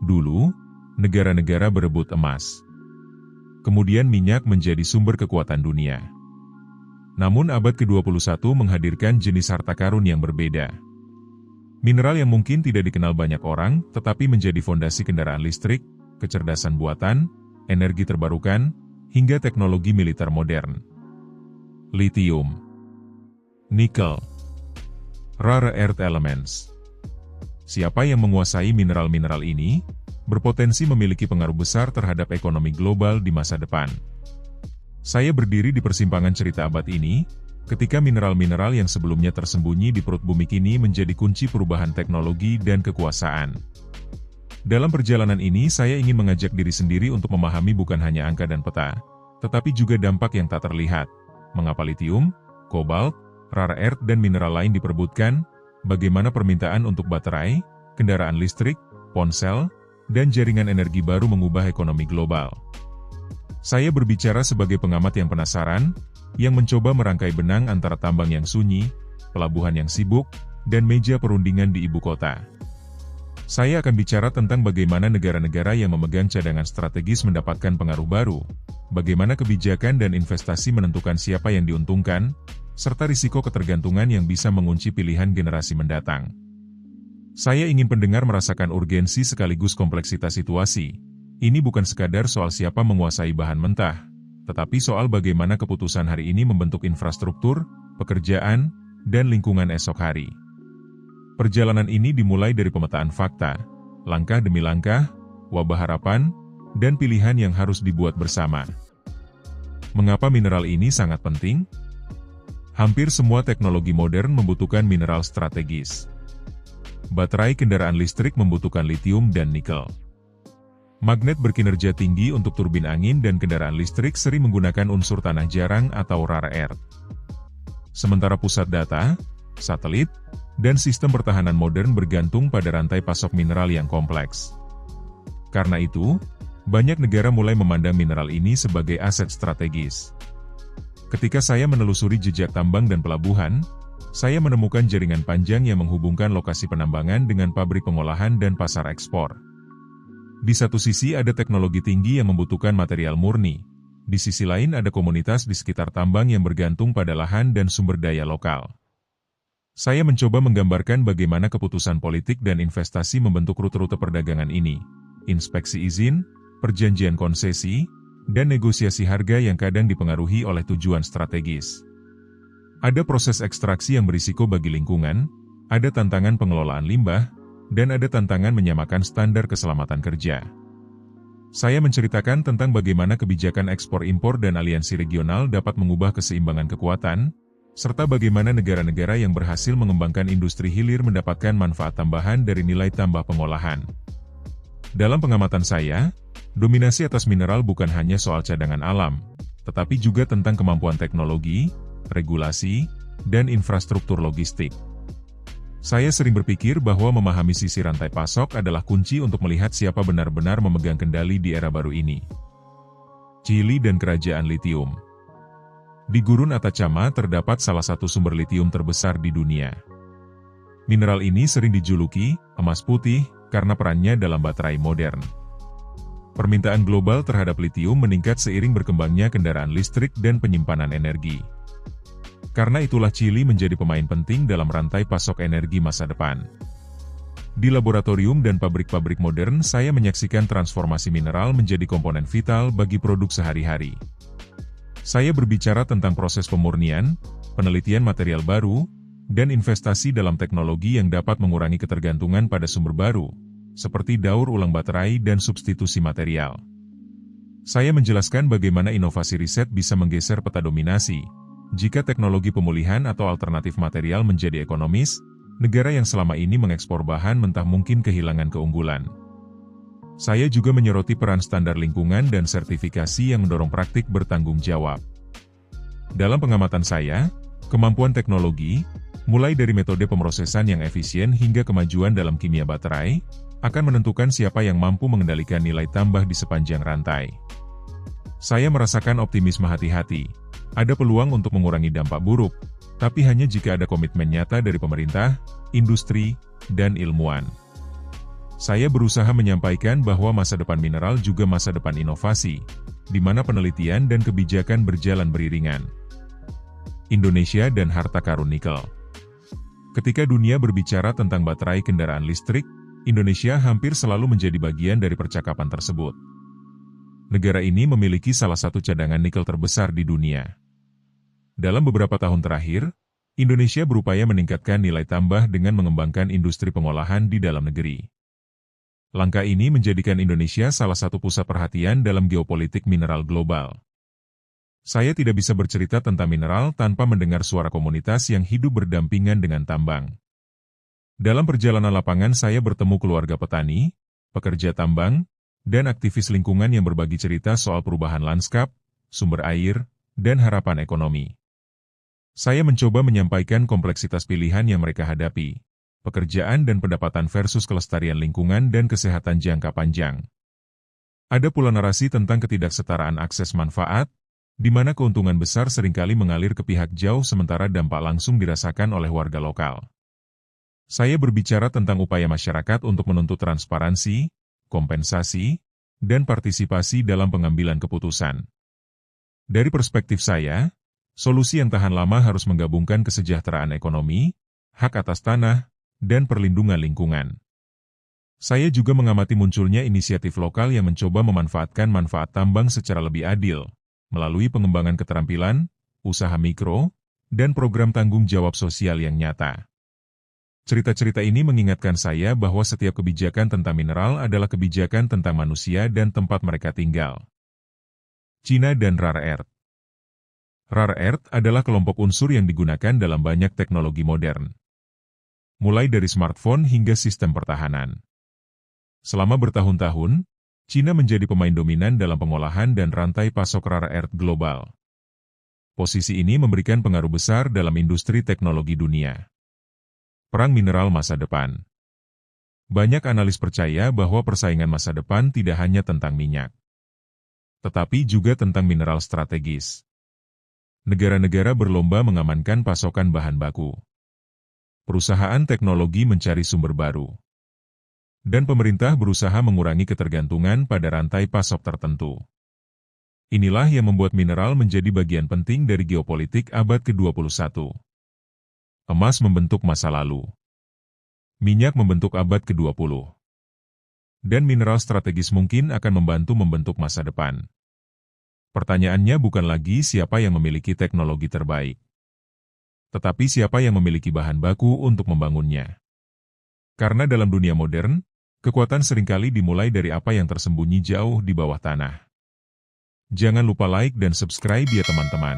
Dulu, negara-negara berebut emas. Kemudian minyak menjadi sumber kekuatan dunia. Namun abad ke-21 menghadirkan jenis harta karun yang berbeda. Mineral yang mungkin tidak dikenal banyak orang, tetapi menjadi fondasi kendaraan listrik, kecerdasan buatan, energi terbarukan, hingga teknologi militer modern. Lithium, nikel, rare earth elements. Siapa yang menguasai mineral-mineral ini, berpotensi memiliki pengaruh besar terhadap ekonomi global di masa depan. Saya berdiri di persimpangan cerita abad ini, ketika mineral-mineral yang sebelumnya tersembunyi di perut bumi kini menjadi kunci perubahan teknologi dan kekuasaan. Dalam perjalanan ini saya ingin mengajak diri sendiri untuk memahami bukan hanya angka dan peta, tetapi juga dampak yang tak terlihat. Mengapa lithium, kobalt, rare earth dan mineral lain diperebutkan, bagaimana permintaan untuk baterai, kendaraan listrik, ponsel, dan jaringan energi baru mengubah ekonomi global. Saya berbicara sebagai pengamat yang penasaran, yang mencoba merangkai benang antara tambang yang sunyi, pelabuhan yang sibuk, dan meja perundingan di ibu kota. Saya akan bicara tentang bagaimana negara-negara yang memegang cadangan strategis mendapatkan pengaruh baru, bagaimana kebijakan dan investasi menentukan siapa yang diuntungkan, serta risiko ketergantungan yang bisa mengunci pilihan generasi mendatang. Saya ingin pendengar merasakan urgensi sekaligus kompleksitas situasi. Ini bukan sekadar soal siapa menguasai bahan mentah, tetapi soal bagaimana keputusan hari ini membentuk infrastruktur, pekerjaan, dan lingkungan esok hari. Perjalanan ini dimulai dari pemetaan fakta, langkah demi langkah, wabah harapan, dan pilihan yang harus dibuat bersama. Mengapa mineral ini sangat penting? Hampir semua teknologi modern membutuhkan mineral strategis. Baterai kendaraan listrik membutuhkan lithium dan nikel. Magnet berkinerja tinggi untuk turbin angin dan kendaraan listrik sering menggunakan unsur tanah jarang atau rare earth. Sementara pusat data, satelit, dan sistem pertahanan modern bergantung pada rantai pasok mineral yang kompleks. Karena itu, banyak negara mulai memandang mineral ini sebagai aset strategis. Ketika saya menelusuri jejak tambang dan pelabuhan, saya menemukan jaringan panjang yang menghubungkan lokasi penambangan dengan pabrik pengolahan dan pasar ekspor. Di satu sisi ada teknologi tinggi yang membutuhkan material murni, di sisi lain ada komunitas di sekitar tambang yang bergantung pada lahan dan sumber daya lokal. Saya mencoba menggambarkan bagaimana keputusan politik dan investasi membentuk rute-rute perdagangan ini, inspeksi izin, perjanjian konsesi, dan negosiasi harga yang kadang dipengaruhi oleh tujuan strategis. Ada proses ekstraksi yang berisiko bagi lingkungan, ada tantangan pengelolaan limbah, dan ada tantangan menyamakan standar keselamatan kerja. Saya menceritakan tentang bagaimana kebijakan ekspor-impor dan aliansi regional dapat mengubah keseimbangan kekuatan, serta bagaimana negara-negara yang berhasil mengembangkan industri hilir mendapatkan manfaat tambahan dari nilai tambah pengolahan. Dalam pengamatan saya, dominasi atas mineral bukan hanya soal cadangan alam, tetapi juga tentang kemampuan teknologi, regulasi, dan infrastruktur logistik. Saya sering berpikir bahwa memahami sisi rantai pasok adalah kunci untuk melihat siapa benar-benar memegang kendali di era baru ini. Chili dan Kerajaan Lithium. Di Gurun Atacama terdapat salah satu sumber lithium terbesar di dunia. Mineral ini sering dijuluki emas putih karena perannya dalam baterai modern. Permintaan global terhadap lithium meningkat seiring berkembangnya kendaraan listrik dan penyimpanan energi. Karena itulah Chili menjadi pemain penting dalam rantai pasok energi masa depan. Di laboratorium dan pabrik-pabrik modern saya menyaksikan transformasi mineral menjadi komponen vital bagi produk sehari-hari. Saya berbicara tentang proses pemurnian, penelitian material baru, dan investasi dalam teknologi yang dapat mengurangi ketergantungan pada sumber baru, seperti daur ulang baterai dan substitusi material. Saya menjelaskan bagaimana inovasi riset bisa menggeser peta dominasi. Jika teknologi pemulihan atau alternatif material menjadi ekonomis, negara yang selama ini mengekspor bahan mentah mungkin kehilangan keunggulan. Saya juga menyoroti peran standar lingkungan dan sertifikasi yang mendorong praktik bertanggung jawab. Dalam pengamatan saya, kemampuan teknologi, mulai dari metode pemrosesan yang efisien hingga kemajuan dalam kimia baterai, akan menentukan siapa yang mampu mengendalikan nilai tambah di sepanjang rantai. Saya merasakan optimisme hati-hati. Ada peluang untuk mengurangi dampak buruk, tapi hanya jika ada komitmen nyata dari pemerintah, industri, dan ilmuwan. Saya berusaha menyampaikan bahwa masa depan mineral juga masa depan inovasi, di mana penelitian dan kebijakan berjalan beriringan. Indonesia dan harta karun nikel. Ketika dunia berbicara tentang baterai kendaraan listrik, Indonesia hampir selalu menjadi bagian dari percakapan tersebut. Negara ini memiliki salah satu cadangan nikel terbesar di dunia. Dalam beberapa tahun terakhir, Indonesia berupaya meningkatkan nilai tambah dengan mengembangkan industri pengolahan di dalam negeri. Langkah ini menjadikan Indonesia salah satu pusat perhatian dalam geopolitik mineral global. Saya tidak bisa bercerita tentang mineral tanpa mendengar suara komunitas yang hidup berdampingan dengan tambang. Dalam perjalanan lapangan saya bertemu keluarga petani, pekerja tambang, dan aktivis lingkungan yang berbagi cerita soal perubahan lanskap, sumber air, dan harapan ekonomi. Saya mencoba menyampaikan kompleksitas pilihan yang mereka hadapi, pekerjaan dan pendapatan versus kelestarian lingkungan dan kesehatan jangka panjang. Ada pula narasi tentang ketidaksetaraan akses manfaat, di mana keuntungan besar seringkali mengalir ke pihak jauh sementara dampak langsung dirasakan oleh warga lokal. Saya berbicara tentang upaya masyarakat untuk menuntut transparansi, kompensasi, dan partisipasi dalam pengambilan keputusan. Dari perspektif saya, solusi yang tahan lama harus menggabungkan kesejahteraan ekonomi, hak atas tanah, dan perlindungan lingkungan. Saya juga mengamati munculnya inisiatif lokal yang mencoba memanfaatkan manfaat tambang secara lebih adil, melalui pengembangan keterampilan, usaha mikro, dan program tanggung jawab sosial yang nyata. Cerita-cerita ini mengingatkan saya bahwa setiap kebijakan tentang mineral adalah kebijakan tentang manusia dan tempat mereka tinggal. Cina dan Rare Earth. Rare Earth adalah kelompok unsur yang digunakan dalam banyak teknologi modern, mulai dari smartphone hingga sistem pertahanan. Selama bertahun-tahun, Cina menjadi pemain dominan dalam pengolahan dan rantai pasok rare earth global. Posisi ini memberikan pengaruh besar dalam industri teknologi dunia. Perang mineral masa depan. Banyak analis percaya bahwa persaingan masa depan tidak hanya tentang minyak, tetapi juga tentang mineral strategis. Negara-negara berlomba mengamankan pasokan bahan baku. Perusahaan teknologi mencari sumber baru. Dan pemerintah berusaha mengurangi ketergantungan pada rantai pasok tertentu. Inilah yang membuat mineral menjadi bagian penting dari geopolitik abad ke-21. Emas membentuk masa lalu. Minyak membentuk abad ke-20. Dan mineral strategis mungkin akan membantu membentuk masa depan. Pertanyaannya bukan lagi siapa yang memiliki teknologi terbaik, tetapi siapa yang memiliki bahan baku untuk membangunnya. Karena dalam dunia modern, kekuatan seringkali dimulai dari apa yang tersembunyi jauh di bawah tanah. Jangan lupa like dan subscribe ya teman-teman.